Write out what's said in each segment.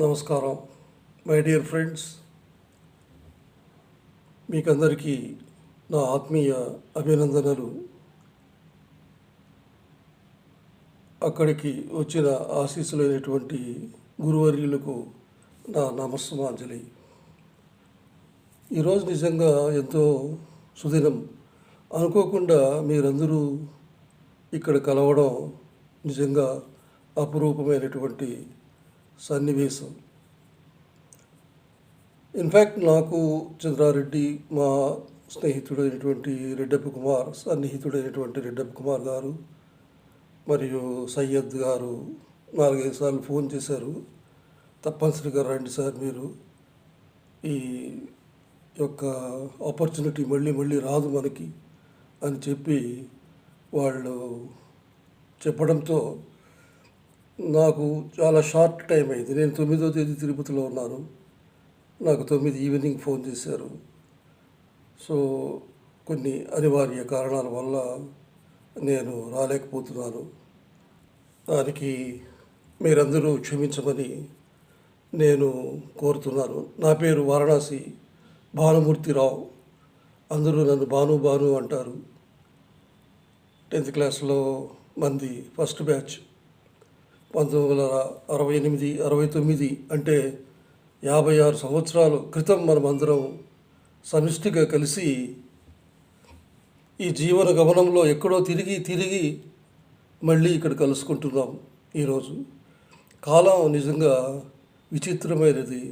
నమస్కారం my dear friends, మీకందరికీ నా ఆత్మీయ అభినందనలు. అక్కడికి వచ్చిన ఆశీస్సులైనటువంటి గురువర్యులకు నా నమస్సుమాంజలి. ఈరోజు నిజంగా ఎంతో సుదినం. అనుకోకుండా మీరందరూ ఇక్కడ కలవడం నిజంగా అపురూపమైనటువంటి సన్నివేశం. ఇన్ఫ్యాక్ట్ నాకు చంద్రారెడ్డి, మా స్నేహితుడైనటువంటి రెడ్డప్ప కుమార్ గారు మరియు సయ్యద్ గారు 4-5 సార్లు ఫోన్ చేశారు. తప్పనిసరిగా రండి సార్, మీరు ఈ యొక్క ఆపర్చునిటీ మళ్ళీ రాదు మనకి అని చెప్పి వాళ్ళు చెప్పడంతో నాకు చాలా షార్ట్ టైం అయింది. నేను 9వ తేదీ తిరుపతిలో ఉన్నాను. నాకు 9 ఈవినింగ్ ఫోన్ చేశారు. సో కొన్ని అనివార్య కారణాల వల్ల నేను రాలేకపోతున్నాను. దానికి మీరందరూ క్షమించమని నేను కోరుతున్నాను. నా పేరు వారణాసి భానుమూర్తిరావు. అందరూ నన్ను భాను అంటారు. 10th క్లాస్లో మంది ఫస్ట్ బ్యాచ్. 1968-69 అంటే 56 సంవత్సరాల క్రితం మనమందరం సమిష్టిగా కలిసి ఈ జీవన గమనంలో ఎక్కడో తిరిగి మళ్ళీ ఇక్కడ కలుసుకుంటున్నాం. ఈరోజు కాలం నిజంగా విచిత్రమైనది,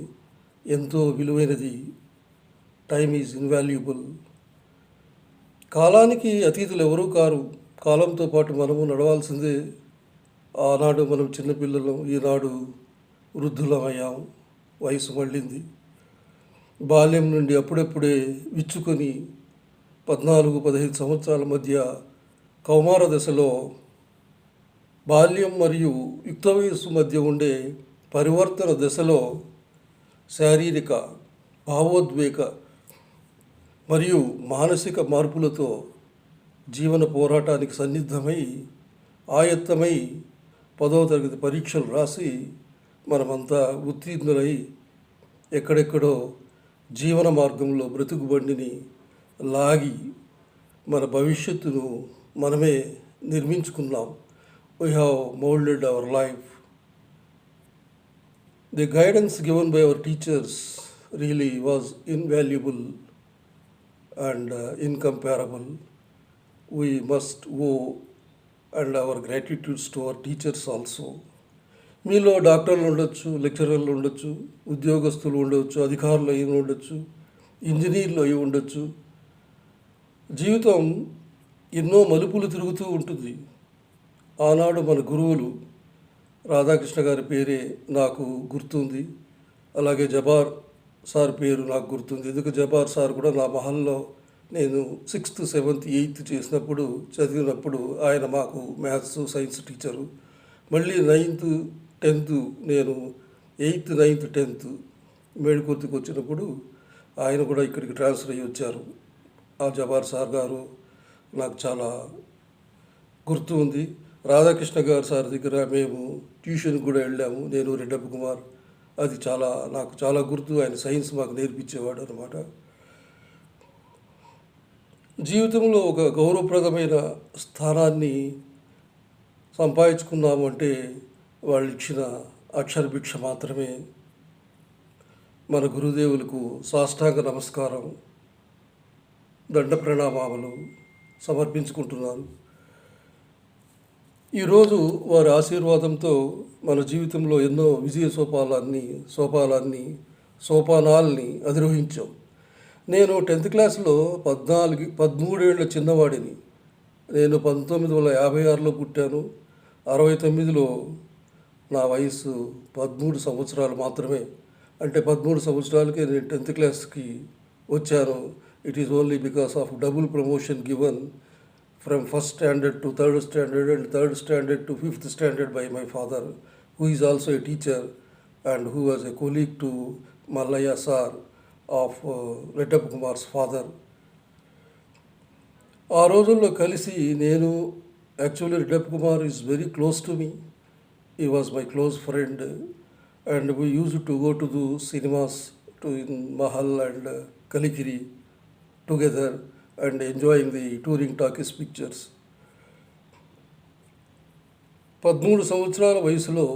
ఎంతో విలువైనది. Time is invaluable. కాలానికి అతీతులు ఎవరూ కారు. కాలంతో పాటు మనము నడవాల్సిందే. ఆనాడు మనం చిన్నపిల్లలం, ఈనాడు వృద్ధులమయ్యాం. వయసు మళ్ళింది. బాల్యం నుండి అప్పుడప్పుడే విచ్చుకొని 14-15 సంవత్సరాల మధ్య కౌమార దశలో బాల్యం మరియు యుక్త వయస్సు మధ్య ఉండే పరివర్తన దశలో శారీరక, భావోద్వేగ మరియు మానసిక మార్పులతో జీవన పోరాటానికి సన్నిద్ధమై ఆయత్తమై 10వ తరగతి పరీక్షలు రాసి మనమంతా ఉత్తీర్ణులై ఎక్కడెక్కడో జీవన మార్గంలో బ్రతుకు బండిని లాగి మన భవిష్యత్తును మనమే నిర్మించుకున్నాం. We have moulded our life. The guidance given by our teachers really was invaluable and incomparable. We must owe and our gratitudes to our teachers also. మీలో డాక్టర్లు ఉండొచ్చు, లెక్చరర్లు ఉండొచ్చు, ఉద్యోగస్తులు ఉండవచ్చు, అధికారులు అయి ఉండొచ్చు, ఇంజనీర్లు అయి ఉండొచ్చు. జీవితం ఎన్నో మలుపులు తిరుగుతూ ఉంటుంది. ఆనాడు మన గురువులు రాధాకృష్ణ గారి పేరే నాకు గుర్తుంది. అలాగే జబార్ సార్ పేరు నాకు గుర్తుంది. ఎందుకు జబార్ సార్ కూడా నా మహల్లో నేను 6th, 7th, 8th చేసినప్పుడు చదివినప్పుడు ఆయన మాకు మ్యాథ్స్, సైన్స్ టీచరు. మళ్ళీ 9th, 10th నేను 8th, 9th, 10th మేడికొత్తికి వచ్చినప్పుడు ఆయన కూడా ఇక్కడికి ట్రాన్స్ఫర్ అయ్యి వచ్చారు. ఆ జబార్ సార్ గారు నాకు చాలా గుర్తు ఉంది. రాధాకృష్ణ గారు సార్ దగ్గర మేము ట్యూషన్కి కూడా వెళ్ళాము, నేను రెడ్డప్ప కుమార్. అది నాకు చాలా గుర్తు. ఆయన సైన్స్ మాకు నేర్పించేవాడు అనమాట. జీవితంలో ఒక గౌరవప్రదమైన స్థానాన్ని సంపాదించుకున్నాము అంటే వాళ్ళు ఇచ్చిన అక్షరభిక్ష మాత్రమే. మన గురుదేవులకు సాష్టాంగ నమస్కారం, దండ ప్రణామాలు సమర్పించుకుంటున్నాను. ఈరోజు వారి ఆశీర్వాదంతో మన జీవితంలో ఎన్నో విజయ సోపానాల్ని అధిరోహించాం. నేను 10th క్లాస్లో 13 ఏళ్ల చిన్నవాడిని. నేను 1956లో పుట్టాను. 69లో నా వయసు 13 సంవత్సరాలు మాత్రమే. అంటే 13 సంవత్సరాలకే నేను 10th క్లాస్కి వచ్చాను. It is only because of double promotion given from first standard to third standard and third standard to 5th standard by my father, who is also a teacher and who was a colleague to Mallayya sir of Reddappa Kumar's father. ఆ రోజుల్లో కలిసి నేను actually Reddappa Kumar is very close to me. He was my close friend and we used to go to the cinemas to in Mahal and Kalikiri together and enjoying the touring talkies pictures. 13 సంవత్సరాల వయసులో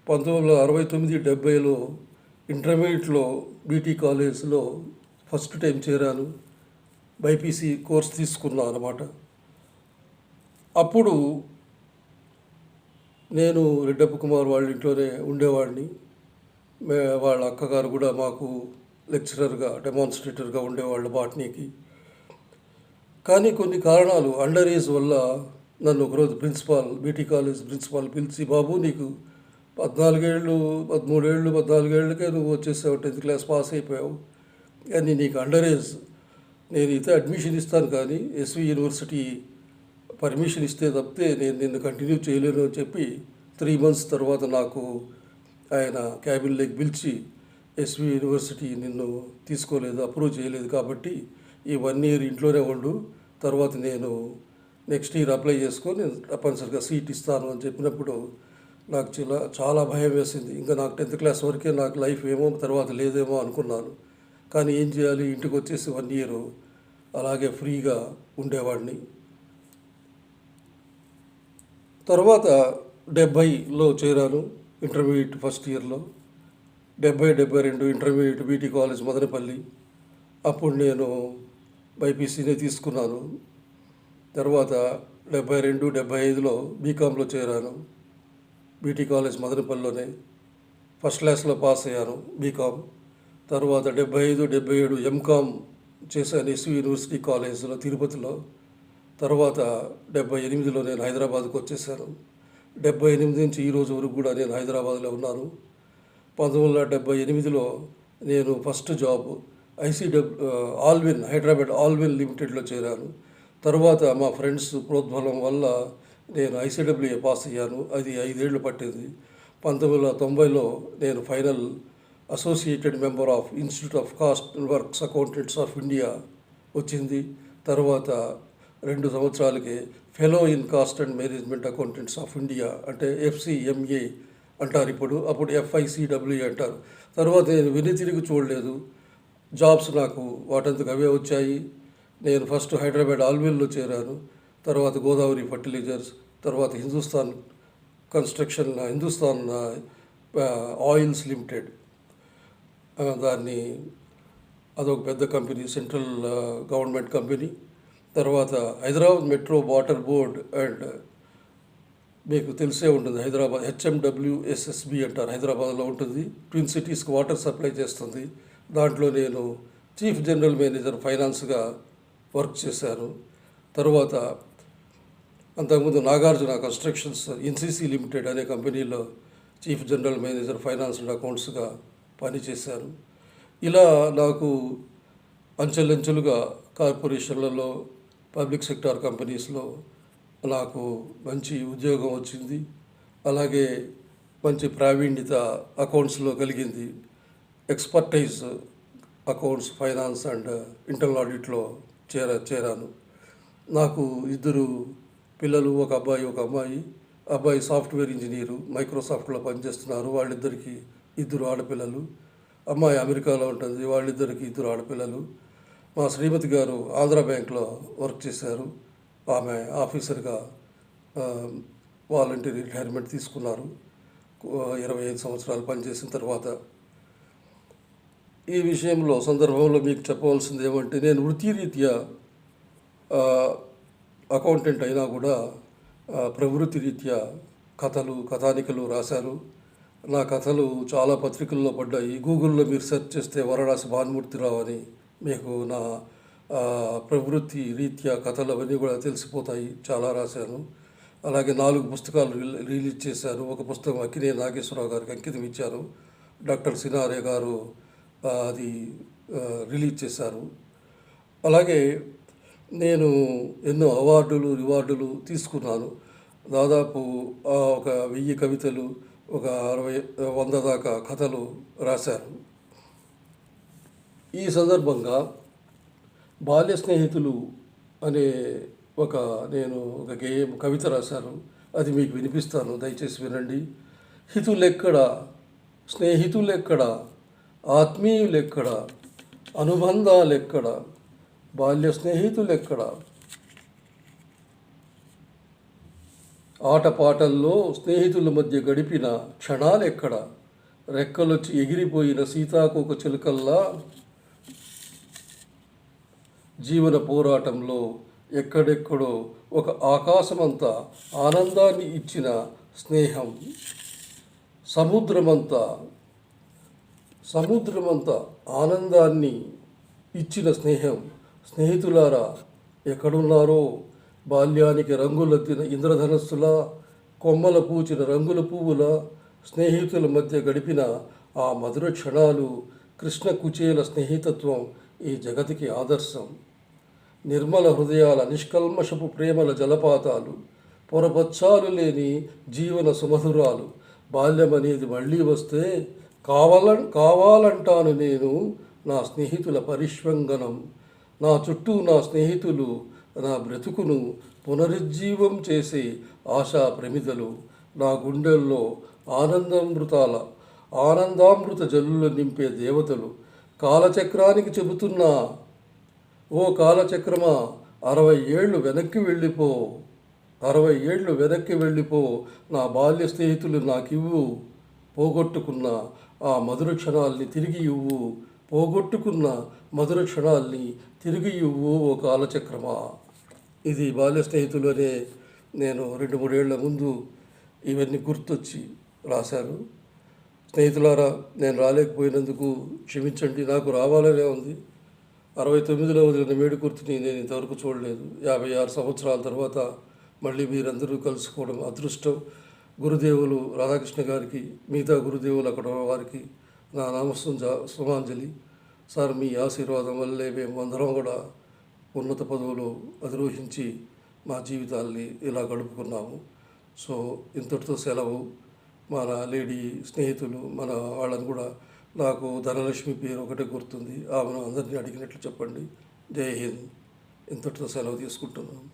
1969-70లో ఇంటర్మీడియట్లో BT కాలేజ్లో first time చేరాను. BiPC course తీసుకున్నాను అన్నమాట. అప్పుడు నేను రెడ్డప్ప కుమార్ వాళ్ళ ఇంట్లోనే ఉండేవాడిని. వాళ్ళ అక్కగారు కూడా మాకు లెక్చరర్గా డెమాన్స్ట్రేటర్గా ఉండేవాళ్ళు బాటనీకి. కానీ కొన్ని కారణాలు అండర్ ఏజ్ వల్ల నన్ను ఒకరోజు బీటీ కాలేజ్ ప్రిన్సిపాల్ పిలిచి, బాబు నీకు 14 ఏళ్ళకే నువ్వు వచ్చేసావు, 10th క్లాస్ పాస్ అయిపోయావు, కానీ నీకు అండర్ ఏజ్, నేను అయితే అడ్మిషన్ ఇస్తాను కానీ ఎస్వి యూనివర్సిటీ పర్మిషన్ ఇస్తే తప్పితే నేను నిన్ను కంటిన్యూ చేయలేను అని చెప్పి 3 months తర్వాత నాకు ఆయన క్యాబిన్లోకి పిలిచి, ఎస్వి యూనివర్సిటీ నిన్ను తీసుకోలేదు, అప్రూవ్ చేయలేదు, కాబట్టి ఈ 1 year ఇంట్లోనే ఉండు, తర్వాత నేను నెక్స్ట్ ఇయర్ అప్లై చేసుకొని నేను తప్పనిసరిగా సీట్ ఇస్తాను అని చెప్పినప్పుడు నాకు చాలా భయం వేసింది. ఇంకా నాకు 10th క్లాస్ వరకే నాకు లైఫ్ ఏమో, తర్వాత లేదేమో అనుకున్నాను. కానీ ఏం చేయాలి, ఇంటికి వచ్చేసి 1 year అలాగే ఫ్రీగా ఉండేవాడిని. తర్వాత 70లో చేరాను ఇంటర్మీడియట్ ఫస్ట్ ఇయర్లో. 70-72 ఇంటర్మీడియట్ బీటీ కాలేజ్ మదనపల్లి. అప్పుడు నేను బైపీసీనే తీసుకున్నాను. తర్వాత 72-75లో బీకామ్లో చేరాను బీటీ కాలేజ్ మదనపల్లిలోనే. ఫస్ట్ క్లాస్లో పాస్ అయ్యాను బీకామ్. తర్వాత 75-77 ఎంకామ్ చేశాను ఎస్వి యూనివర్సిటీ కాలేజ్లో తిరుపతిలో. తర్వాత 78లో నేను హైదరాబాద్కు వచ్చేసాను. 78 నుంచి ఈ రోజు వరకు కూడా నేను హైదరాబాద్లో ఉన్నాను. 1978లో నేను ఫస్ట్ జాబ్ ఆల్విన్, హైదరాబాద్ ఆల్విన్ లిమిటెడ్లో చేరాను. తర్వాత మా ఫ్రెండ్స్ ప్రోద్బలం వల్ల నేను ఐసీడబ్ల్యూఏ పాస్ అయ్యాను. అది 5 ఏళ్ళు పట్టింది. 1990లో నేను final associated member of institute of cost and works accountants of India వచ్చింది. తర్వాత 2 సంవత్సరాలకి fellow in cost and management accountants of India, అంటే FCMA అంటారు ఇప్పుడు, అప్పుడు FICWA అంటారు. తర్వాత నేను వెనుతిరిగి చూడలేదు. జాబ్స్ నాకు వాటంతకు అవే వచ్చాయి. నేను ఫస్ట్ హైదరాబాద్ ఆల్విన్లో చేరాను. తర్వాత గోదావరి ఫర్టిలైజర్స్, తర్వాత హిందుస్థాన్ ఆయిల్స్ లిమిటెడ్, దాన్ని అదొక పెద్ద కంపెనీ, సెంట్రల్ గవర్నమెంట్ కంపెనీ. తర్వాత Hyderabad metro water board and మీకు తెలిసే ఉంటుంది, హైదరాబాద్ HMWSSB అంటారు, హైదరాబాద్లో ఉంటుంది. ట్విన్ సిటీస్కి వాటర్ సప్లై చేస్తుంది. దాంట్లో నేను చీఫ్ జనరల్ మేనేజర్ ఫైనాన్స్గా వర్క్ చేశాను. తర్వాత అంతకుముందు నాగార్జున కన్స్ట్రక్షన్స్ NCC లిమిటెడ్ అనే కంపెనీలో chief general manager finance and అకౌంట్స్గా పనిచేశాను. ఇలా నాకు అంచెలంచెలుగా కార్పొరేషన్లలో, పబ్లిక్ సెక్టార్ కంపెనీస్లో నాకు మంచి ఉద్యోగం వచ్చింది. అలాగే మంచి ప్రావీణ్యత అకౌంట్స్లో కలిగింది. Expertise accounts, finance and internal ఆడిట్లో చేరాను. నాకు 2 పిల్లలు, ఒక అబ్బాయి ఒక అమ్మాయి. అబ్బాయి సాఫ్ట్వేర్ ఇంజనీరు, మైక్రోసాఫ్ట్లో పనిచేస్తున్నారు. వాళ్ళిద్దరికి 2 ఆడపిల్లలు. అమ్మాయి అమెరికాలో ఉంటుంది, వాళ్ళిద్దరికి 2 ఆడపిల్లలు. మా శ్రీమతి గారు ఆంధ్ర బ్యాంక్లో వర్క్ చేశారు. ఆమె ఆఫీసర్గా వాలంటీర్ రిటైర్మెంట్ తీసుకున్నారు 25 సంవత్సరాలు పనిచేసిన తర్వాత. ఈ సందర్భంలో మీకు చెప్పవలసింది ఏమంటే, నేను వృత్తిరీత్యా అకౌంటెంట్ అయినా కూడా ప్రవృత్తి రీత్యా కథానికలు రాశాను. నా కథలు చాలా పత్రికల్లో పడ్డాయి. గూగుల్లో మీరు సెర్చ్ చేస్తే వారణాసి భానుమూర్తిరావు అని మీకు నా ప్రవృత్తి రీత్యా కథలు అవన్నీ కూడా తెలిసిపోతాయి. చాలా రాశాను. అలాగే 4 పుస్తకాలు రిలీజ్ చేశాను. ఒక పుస్తకం అక్కినేని నాగేశ్వరరావు గారికి అంకితం ఇచ్చాను. డాక్టర్ సినారే గారు అది రిలీజ్ చేశారు. అలాగే నేను ఎన్నో రివార్డులు తీసుకున్నాను. దాదాపు ఒక 1000 కవితలు, ఒక 100 దాకా కథలు రాశాను. ఈ సందర్భంగా బాల్య స్నేహితులు అనే నేను ఒక కవిత రాశాను. అది మీకు వినిపిస్తాను, దయచేసి వినండి. హితులెక్కడ స్నేహితులెక్కడ, ఆత్మీయులెక్కడ, అనుబంధాలెక్కడ, బాల్య స్నేహితులెక్కడ, ఆటపాటల్లో స్నేహితుల మధ్య గడిపిన క్షణాలెక్కడ, రెక్కలొచ్చి ఎగిరిపోయిన సీతాకోక చిలుకల్లా జీవన పోరాటంలో ఎక్కడెక్కడో ఒక ఆకాశమంతా ఆనందాన్ని ఇచ్చిన స్నేహం, సముద్రమంత ఆనందాన్ని ఇచ్చిన స్నేహం. స్నేహితులారా ఎక్కడున్నారో, బాల్యానికి రంగులద్దిన ఇంద్రధనస్సులా, కొమ్మల పూచిన రంగుల పువ్వుల స్నేహితుల మధ్య గడిపిన ఆ మధుర క్షణాలు, కృష్ణ కుచేల స్నేహితత్వం ఈ జగతికి ఆదర్శం. నిర్మల హృదయాల నిష్కల్మషపు ప్రేమల జలపాతాలు, పొరపచ్చాలు లేని జీవన సుమధురాలు. బాల్యమనేది మళ్ళీ వస్తే కావాలంటాను నేను నా స్నేహితుల పరిష్వంగనం. నా చుట్టూ నా స్నేహితులు నా బ్రతుకును పునరుజ్జీవం చేసే ఆశా ప్రమిదలు. నా గుండెల్లో ఆనందామృత జల్లులు నింపే దేవతలు. కాలచక్రానికి చెబుతున్నా, ఓ కాలచక్రమా 60 ఏళ్ళు వెనక్కి వెళ్ళిపో, 60 ఏళ్ళు వెనక్కి వెళ్ళిపో. నా బాల్య స్నేహితులు నాకివ్వు, పోగొట్టుకున్న ఆ మధుర క్షణాల్ని తిరిగి ఇవ్వు, పోగొట్టుకున్న మధుర క్షణాల్ని తిరిగి ఇవ్వు ఓ కాలచక్రమా. ఇది బాల్య స్నేహితులు అనే నేను 2-3 ఏళ్ల ముందు ఇవన్నీ గుర్తొచ్చి రాశాను. స్నేహితులారా, నేను రాలేకపోయినందుకు క్షమించండి. నాకు రావాలనే ఉంది. 69లో వదిలిన మేడుకుర్తిని నేను ఇంతవరకు చూడలేదు. 56 సంవత్సరాల తర్వాత మళ్ళీ మీరందరూ కలుసుకోవడం అదృష్టం. గురుదేవులు రాధాకృష్ణ గారికి, మిగతా గురుదేవులు అక్కడ వారికి నా సుమాంజలి. సార్, మీ ఆశీర్వాదం వల్లే మేము అందరం కూడా ఉన్నత పదవులు అధిరోహించి మా జీవితాల్ని ఇలా గడుపుకున్నాము. సో ఇంతటితో సెలవు. మన లేడీ స్నేహితులు మన వాళ్ళని కూడా, నాకు ధనలక్ష్మి పేరు ఒకటే గుర్తుంది, ఆమెను అందరినీ అడిగినట్లు చెప్పండి. జై హింద్. ఇంతటితో సెలవు తీసుకుంటున్నాను.